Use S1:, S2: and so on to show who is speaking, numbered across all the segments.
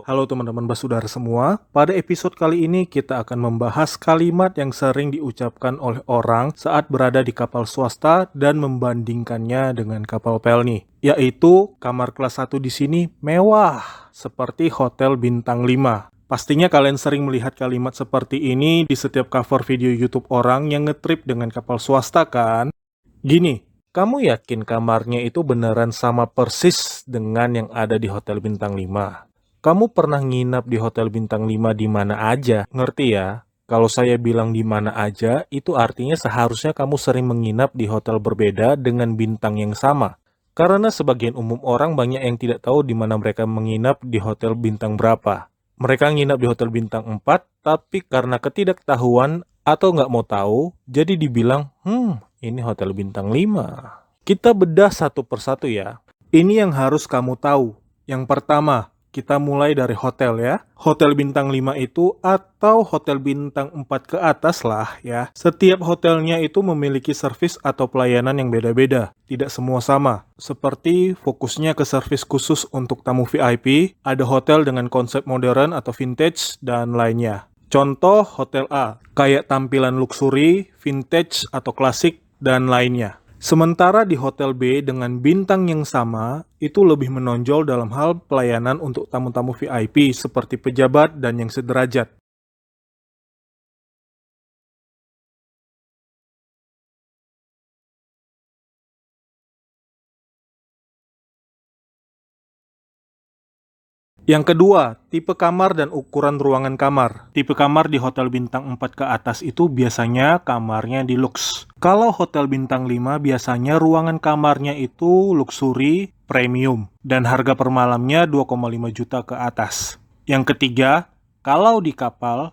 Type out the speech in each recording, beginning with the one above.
S1: Halo teman-teman basudara semua, pada episode kali ini kita akan membahas kalimat yang sering diucapkan oleh orang saat berada di kapal swasta dan membandingkannya dengan kapal pelni, yaitu kamar kelas 1 di sini mewah, seperti hotel bintang 5. Pastinya kalian sering melihat kalimat seperti ini di setiap cover video YouTube orang yang ngetrip dengan kapal swasta kan? Gini, kamu yakin kamarnya itu beneran sama persis dengan yang ada di hotel bintang 5? Kamu pernah nginap di hotel bintang 5 di mana aja? Ngerti ya? Kalau saya bilang di mana aja, itu artinya seharusnya kamu sering menginap di hotel berbeda dengan bintang yang sama. Karena sebagian umum orang banyak yang tidak tahu di mana mereka menginap di hotel bintang berapa. Mereka nginap di hotel bintang 4, tapi karena ketidaktahuan atau nggak mau tahu, jadi dibilang, ini hotel bintang 5. Kita bedah satu persatu ya. Ini yang harus kamu tahu. Yang pertama, kita mulai dari hotel ya. Hotel bintang 5 itu atau hotel bintang 4 ke atas lah ya. Setiap hotelnya itu memiliki servis atau pelayanan yang beda-beda. Tidak semua sama. Seperti fokusnya ke servis khusus untuk tamu VIP, ada hotel dengan konsep modern atau vintage, dan lainnya. Contoh hotel A, kayak tampilan luxury, vintage atau klasik, dan lainnya. Sementara di hotel B dengan bintang yang sama, itu lebih menonjol dalam hal pelayanan untuk tamu-tamu VIP seperti pejabat dan yang sederajat. Yang kedua, tipe kamar dan ukuran ruangan kamar. Tipe kamar di hotel bintang 4 ke atas itu biasanya kamarnya deluxe. Kalau hotel bintang 5 biasanya ruangan kamarnya itu luxury, premium, dan harga per malamnya 2,5 juta ke atas. Yang ketiga, kalau di kapal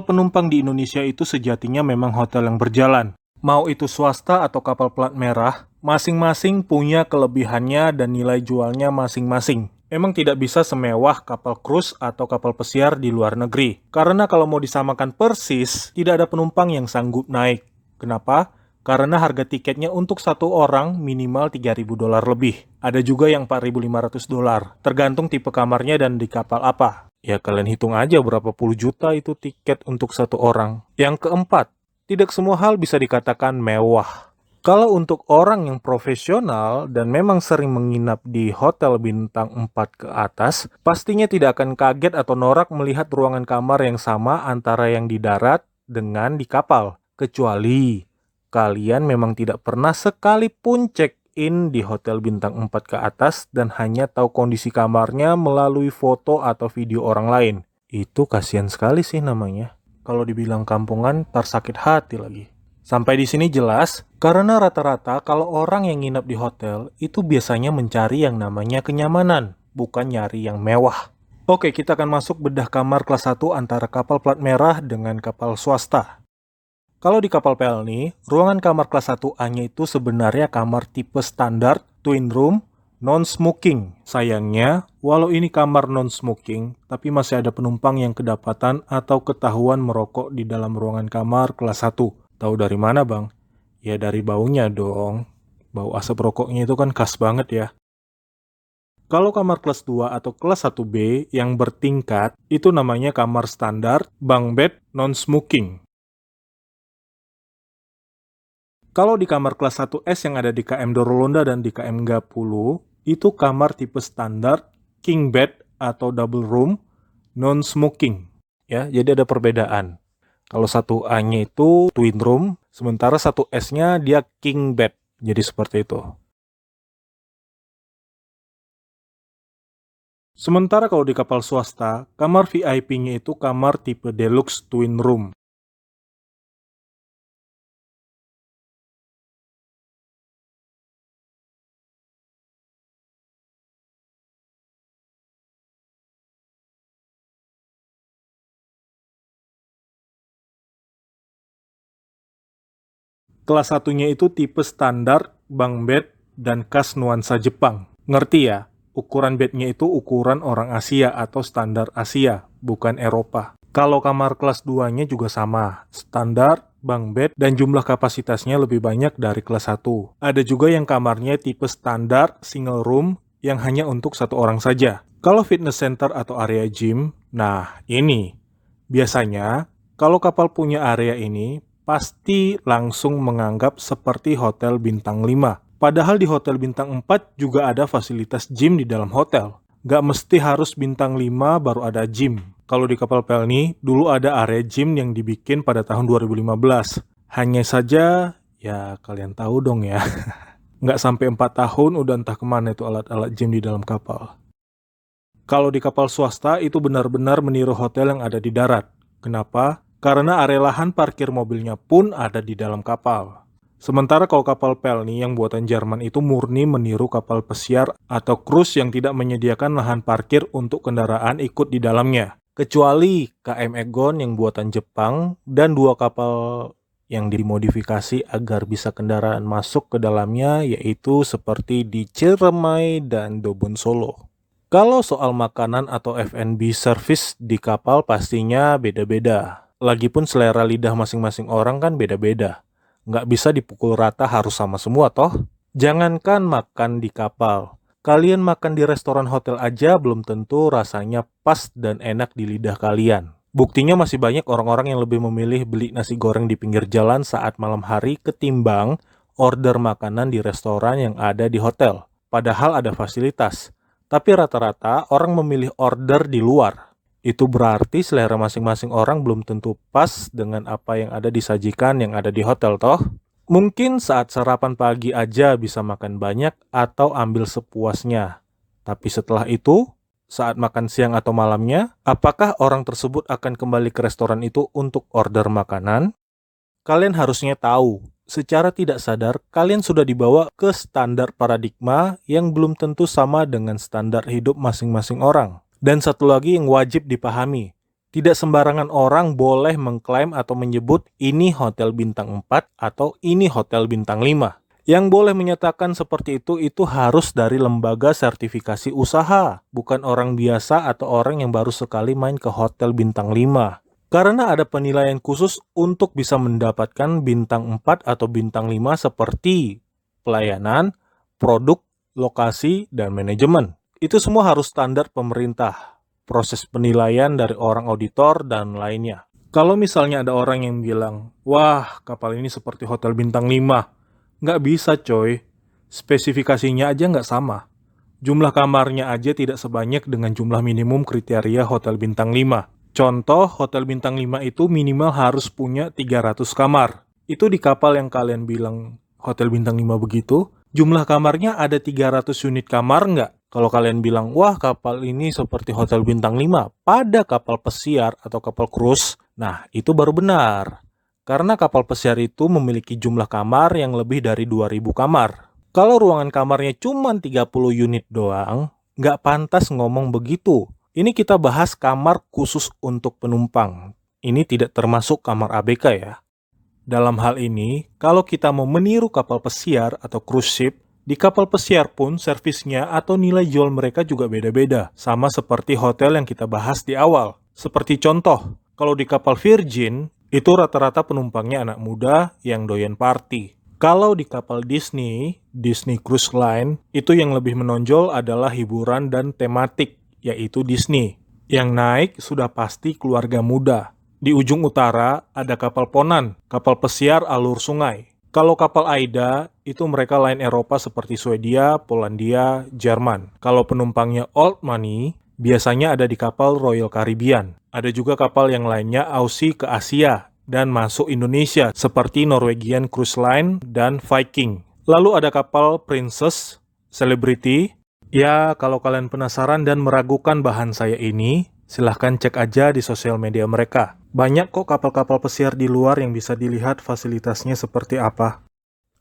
S1: penumpang di Indonesia itu sejatinya memang hotel yang berjalan. Mau itu swasta atau kapal plat merah, masing-masing punya kelebihannya dan nilai jualnya masing-masing. Memang tidak bisa semewah kapal cruise atau kapal pesiar di luar negeri. Karena kalau mau disamakan persis, tidak ada penumpang yang sanggup naik. Kenapa? Karena harga tiketnya untuk satu orang minimal $3.000 lebih. Ada juga yang $4.500, tergantung tipe kamarnya dan di kapal apa. Ya kalian hitung aja berapa puluh juta itu tiket untuk satu orang. Yang keempat, tidak semua hal bisa dikatakan mewah. Kalau untuk orang yang profesional dan memang sering menginap di hotel bintang 4 ke atas, pastinya tidak akan kaget atau norak melihat ruangan kamar yang sama antara yang di darat dengan di kapal. Kecuali kalian memang tidak pernah sekalipun check-in di hotel bintang 4 ke atas dan hanya tahu kondisi kamarnya melalui foto atau video orang lain. Itu kasihan sekali sih namanya. Kalau dibilang kampungan, tar sakit hati lagi. Sampai di sini jelas, karena rata-rata kalau orang yang nginep di hotel itu biasanya mencari yang namanya kenyamanan, bukan nyari yang mewah. Oke, kita akan masuk bedah kamar kelas 1 antara kapal plat merah dengan kapal swasta. Kalau di kapal pelni, ruangan kamar kelas 1A-nya itu sebenarnya kamar tipe standar, twin room, non-smoking. Sayangnya, walau ini kamar non-smoking, tapi masih ada penumpang yang kedapatan atau ketahuan merokok di dalam ruangan kamar kelas 1. Tahu dari mana, Bang? Ya dari baunya dong. Bau asap rokoknya itu kan khas banget ya. Kalau kamar kelas 2 atau kelas 1B yang bertingkat, itu namanya kamar standar, bunk bed, non-smoking. Kalau di kamar kelas 1S yang ada di KM Dorolonda dan di KM Gapulu, itu kamar tipe standar, king bed atau double room, non-smoking. Ya, jadi ada perbedaan. Kalau 1A-nya itu twin room, sementara 1S-nya dia king bed. Jadi seperti itu. Sementara kalau di kapal swasta, kamar VIP-nya itu kamar tipe deluxe twin room. Kelas satunya itu tipe standar, bunk bed, dan khas nuansa Jepang. Ngerti ya? Ukuran bednya itu ukuran orang Asia atau standar Asia, bukan Eropa. Kalau kamar kelas 2-nya juga sama, standar, bunk bed, dan jumlah kapasitasnya lebih banyak dari kelas 1. Ada juga yang kamarnya tipe standar, single room, yang hanya untuk satu orang saja. Kalau fitness center atau area gym, nah ini biasanya kalau kapal punya area ini pasti langsung menganggap seperti hotel bintang 5. Padahal di hotel bintang 4 juga ada fasilitas gym di dalam hotel. Nggak mesti harus bintang 5 baru ada gym. Kalau di kapal Pelni, dulu ada area gym yang dibikin pada tahun 2015. Hanya saja, ya kalian tahu dong ya, nggak sampai 4 tahun udah entah kemana itu alat-alat gym di dalam kapal. Kalau di kapal swasta itu benar-benar meniru hotel yang ada di darat. Kenapa? Karena area lahan parkir mobilnya pun ada di dalam kapal. Sementara kalau kapal Pelni yang buatan Jerman itu murni meniru kapal pesiar atau cruise yang tidak menyediakan lahan parkir untuk kendaraan ikut di dalamnya. Kecuali KM Egon yang buatan Jepang dan 2 kapal yang dimodifikasi agar bisa kendaraan masuk ke dalamnya, yaitu seperti di Ciremai dan Dobon Solo. Kalau soal makanan atau F&B service di kapal pastinya beda-beda. Lagipun selera lidah masing-masing orang kan beda-beda. Nggak bisa dipukul rata harus sama semua toh. Jangankan makan di kapal. Kalian makan di restoran hotel aja belum tentu rasanya pas dan enak di lidah kalian. Buktinya masih banyak orang-orang yang lebih memilih beli nasi goreng di pinggir jalan saat malam hari ketimbang order makanan di restoran yang ada di hotel. Padahal ada fasilitas. Tapi rata-rata orang memilih order di luar. Itu berarti selera masing-masing orang belum tentu pas dengan apa yang ada disajikan yang ada di hotel toh. Mungkin saat sarapan pagi aja bisa makan banyak atau ambil sepuasnya. Tapi setelah itu, saat makan siang atau malamnya, apakah orang tersebut akan kembali ke restoran itu untuk order makanan? Kalian harusnya tahu, secara tidak sadar, kalian sudah dibawa ke standar paradigma yang belum tentu sama dengan standar hidup masing-masing orang. Dan satu lagi yang wajib dipahami, tidak sembarangan orang boleh mengklaim atau menyebut ini hotel bintang 4 atau ini hotel bintang 5. Yang boleh menyatakan seperti itu harus dari lembaga sertifikasi usaha, bukan orang biasa atau orang yang baru sekali main ke hotel bintang 5. Karena ada penilaian khusus untuk bisa mendapatkan bintang 4 atau bintang 5 seperti pelayanan, produk, lokasi, dan manajemen. Itu semua harus standar pemerintah, proses penilaian dari orang auditor, dan lainnya. Kalau misalnya ada orang yang bilang, wah kapal ini seperti hotel bintang 5, nggak bisa coy, spesifikasinya aja nggak sama. Jumlah kamarnya aja tidak sebanyak dengan jumlah minimum kriteria hotel bintang 5. Contoh, hotel bintang 5 itu minimal harus punya 300 kamar. Itu di kapal yang kalian bilang hotel bintang 5 begitu, jumlah kamarnya ada 300 unit kamar nggak? Kalau kalian bilang, wah kapal ini seperti hotel bintang 5 pada kapal pesiar atau kapal cruise, nah itu baru benar. Karena kapal pesiar itu memiliki jumlah kamar yang lebih dari 2000 kamar. Kalau ruangan kamarnya cuma 30 unit doang, nggak pantas ngomong begitu. Ini kita bahas kamar khusus untuk penumpang. Ini tidak termasuk kamar ABK ya. Dalam hal ini, kalau kita mau meniru kapal pesiar atau cruise ship, di kapal pesiar pun servisnya atau nilai jual mereka juga beda-beda. Sama seperti hotel yang kita bahas di awal. Seperti contoh, kalau di kapal Virgin, itu rata-rata penumpangnya anak muda yang doyan party. Kalau di kapal Disney Cruise Line, itu yang lebih menonjol adalah hiburan dan tematik, yaitu Disney. Yang naik sudah pasti keluarga muda. Di ujung utara ada kapal Ponan, kapal pesiar alur sungai. Kalau kapal Aida, itu mereka lain Eropa seperti Swedia, Polandia, Jerman. Kalau penumpangnya old money, biasanya ada di kapal Royal Caribbean. Ada juga kapal yang lainnya Aussie ke Asia dan masuk Indonesia seperti Norwegian Cruise Line dan Viking. Lalu ada kapal Princess, Celebrity. Ya, kalau kalian penasaran dan meragukan bahan saya ini, silahkan cek aja di sosial media mereka. Banyak kok kapal-kapal pesiar di luar yang bisa dilihat fasilitasnya seperti apa.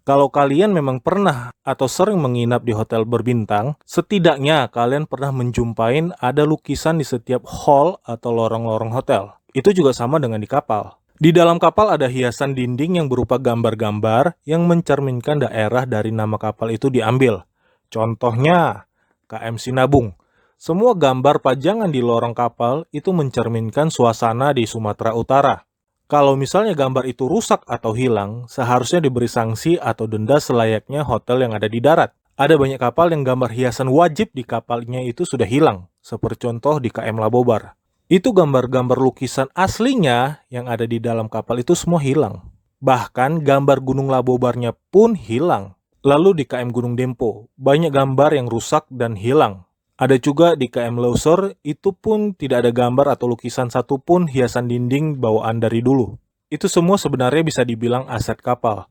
S1: Kalau kalian memang pernah atau sering menginap di hotel berbintang, setidaknya kalian pernah menjumpain ada lukisan di setiap hall atau lorong-lorong hotel. Itu juga sama dengan di kapal. Di dalam kapal ada hiasan dinding yang berupa gambar-gambar yang mencerminkan daerah dari nama kapal itu diambil. Contohnya, KM Sinabung. Semua gambar pajangan di lorong kapal itu mencerminkan suasana di Sumatera Utara. Kalau misalnya gambar itu rusak atau hilang, seharusnya diberi sanksi atau denda selayaknya hotel yang ada di darat. Ada banyak kapal yang gambar hiasan wajib di kapalnya itu sudah hilang, seperti contoh di KM Labobar. Itu gambar-gambar lukisan aslinya yang ada di dalam kapal itu semua hilang. Bahkan gambar Gunung Labobarnya pun hilang. Lalu di KM Gunung Dempo, banyak gambar yang rusak dan hilang. Ada juga di KM Loser, itu pun tidak ada gambar atau lukisan satupun hiasan dinding bawaan dari dulu. Itu semua sebenarnya bisa dibilang aset kapal.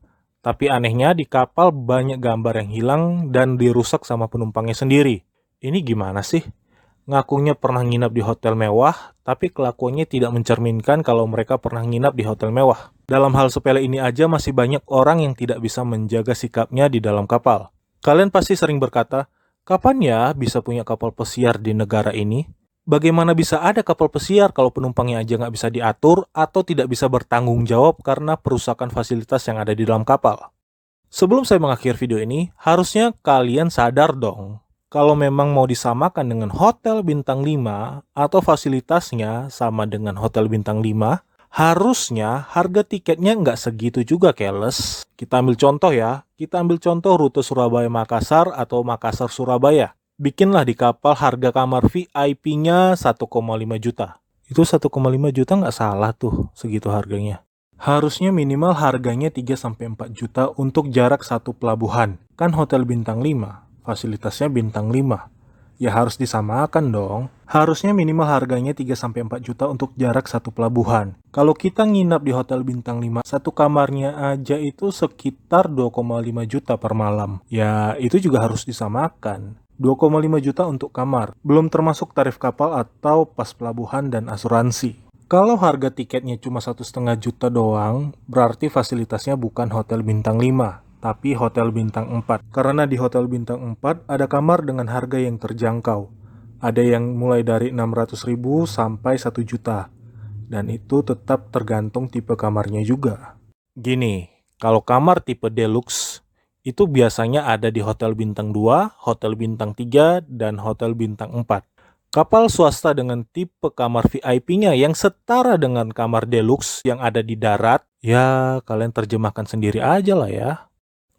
S1: Tapi anehnya di kapal banyak gambar yang hilang dan dirusak sama penumpangnya sendiri. Ini gimana sih? Ngakunya pernah nginap di hotel mewah, tapi kelakuannya tidak mencerminkan kalau mereka pernah nginap di hotel mewah. Dalam hal sepele ini aja masih banyak orang yang tidak bisa menjaga sikapnya di dalam kapal. Kalian pasti sering berkata, kapan ya bisa punya kapal pesiar di negara ini? Bagaimana bisa ada kapal pesiar kalau penumpangnya aja nggak bisa diatur atau tidak bisa bertanggung jawab karena perusakan fasilitas yang ada di dalam kapal? Sebelum saya mengakhiri video ini, harusnya kalian sadar dong, kalau memang mau disamakan dengan hotel bintang 5 atau fasilitasnya sama dengan hotel bintang 5, harusnya harga tiketnya nggak segitu juga, keles. Kita ambil contoh ya, kita ambil contoh rute Surabaya-Makassar atau Makassar-Surabaya. Bikinlah di kapal harga kamar VIP-nya 1,5 juta. Itu 1,5 juta nggak salah tuh segitu harganya. Harusnya minimal harganya 3-4 juta untuk jarak satu pelabuhan. Kan hotel bintang 5, fasilitasnya bintang 5. Ya harus disamakan dong. Harusnya minimal harganya 3-4 juta untuk jarak satu pelabuhan. Kalau kita nginap di hotel bintang 5, satu kamarnya aja itu sekitar 2,5 juta per malam. Ya itu juga harus disamakan. 2,5 juta untuk kamar, belum termasuk tarif kapal atau pas pelabuhan dan asuransi. Kalau harga tiketnya cuma 1,5 juta doang, berarti fasilitasnya bukan hotel bintang 5, tapi hotel bintang 4. Karena di hotel bintang 4 ada kamar dengan harga yang terjangkau. Ada yang mulai dari 600.000 sampai 1 juta. Dan itu tetap tergantung tipe kamarnya juga. Gini, kalau kamar tipe deluxe, itu biasanya ada di hotel bintang 2, hotel bintang 3, dan hotel bintang 4. Kapal swasta dengan tipe kamar VIP-nya yang setara dengan kamar deluxe yang ada di darat, ya kalian terjemahkan sendiri aja lah ya.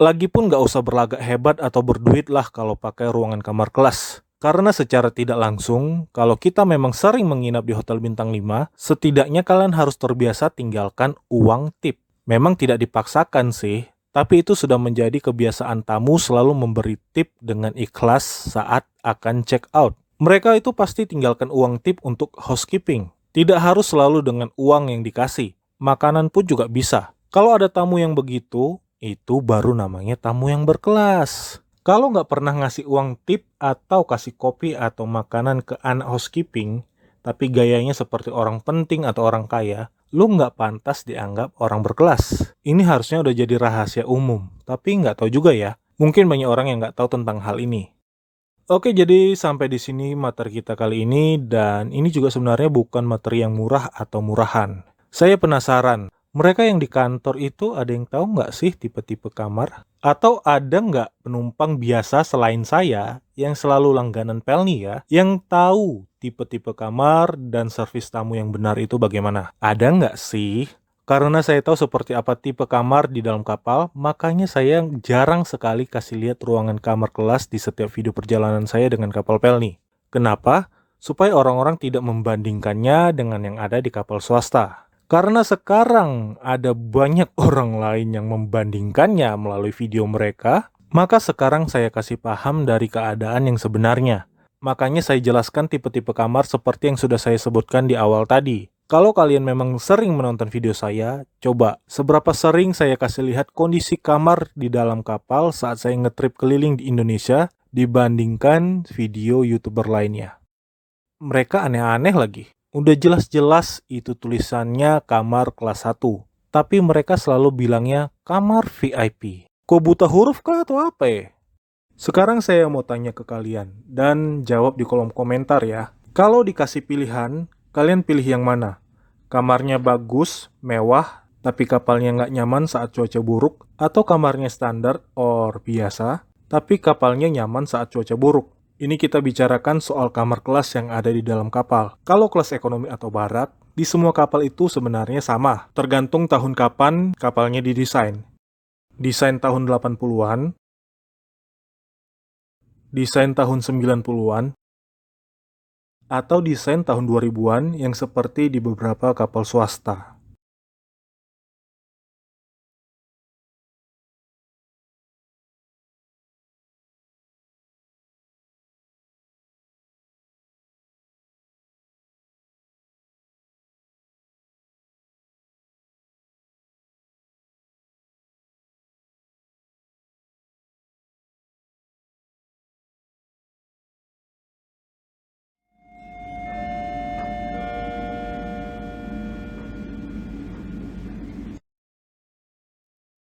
S1: Lagipun nggak usah berlagak hebat atau berduit lah kalau pakai ruangan kamar kelas. Karena secara tidak langsung, kalau kita memang sering menginap di hotel bintang 5, setidaknya kalian harus terbiasa tinggalkan uang tip. Memang tidak dipaksakan sih, tapi itu sudah menjadi kebiasaan tamu selalu memberi tip dengan ikhlas saat akan check out. Mereka itu pasti tinggalkan uang tip untuk housekeeping. Tidak harus selalu dengan uang yang dikasih. Makanan pun juga bisa. Kalau ada tamu yang begitu, itu baru namanya tamu yang berkelas. Kalau nggak pernah ngasih uang tip atau kasih kopi atau makanan ke anak housekeeping, tapi gayanya seperti orang penting atau orang kaya, lu nggak pantas dianggap orang berkelas. Ini harusnya udah jadi rahasia umum, tapi nggak tahu juga ya. Mungkin banyak orang yang nggak tahu tentang hal ini. Oke, jadi sampai di sini materi kita kali ini, dan ini juga sebenarnya bukan materi yang murah atau murahan. Saya penasaran, mereka yang di kantor itu ada yang tahu nggak sih tipe-tipe kamar? Atau ada nggak penumpang biasa selain saya yang selalu langganan Pelni ya, yang tahu tipe-tipe kamar dan servis tamu yang benar itu bagaimana? Ada nggak sih? Karena saya tahu seperti apa tipe kamar di dalam kapal, makanya saya jarang sekali kasih lihat ruangan kamar kelas di setiap video perjalanan saya dengan kapal Pelni. Kenapa? Supaya orang-orang tidak membandingkannya dengan yang ada di kapal swasta. Karena sekarang ada banyak orang lain yang membandingkannya melalui video mereka, maka sekarang saya kasih paham dari keadaan yang sebenarnya. Makanya saya jelaskan tipe-tipe kamar seperti yang sudah saya sebutkan di awal tadi. Kalau kalian memang sering menonton video saya, coba seberapa sering saya kasih lihat kondisi kamar di dalam kapal saat saya ngetrip keliling di Indonesia dibandingkan video YouTuber lainnya. Mereka aneh-aneh lagi. Udah jelas-jelas itu tulisannya kamar kelas 1, tapi mereka selalu bilangnya kamar VIP. Kok buta huruf kah atau apa ya? Sekarang saya mau tanya ke kalian, dan jawab di kolom komentar ya. Kalau dikasih pilihan, kalian pilih yang mana? Kamarnya bagus, mewah, tapi kapalnya nggak nyaman saat cuaca buruk? Atau kamarnya standar or biasa, tapi kapalnya nyaman saat cuaca buruk? Ini kita bicarakan soal kamar kelas yang ada di dalam kapal. Kalau kelas ekonomi atau barat, di semua kapal itu sebenarnya sama. Tergantung tahun kapan kapalnya didesain. Desain tahun 80-an, desain tahun 90-an, atau desain tahun 2000-an yang seperti di beberapa kapal swasta.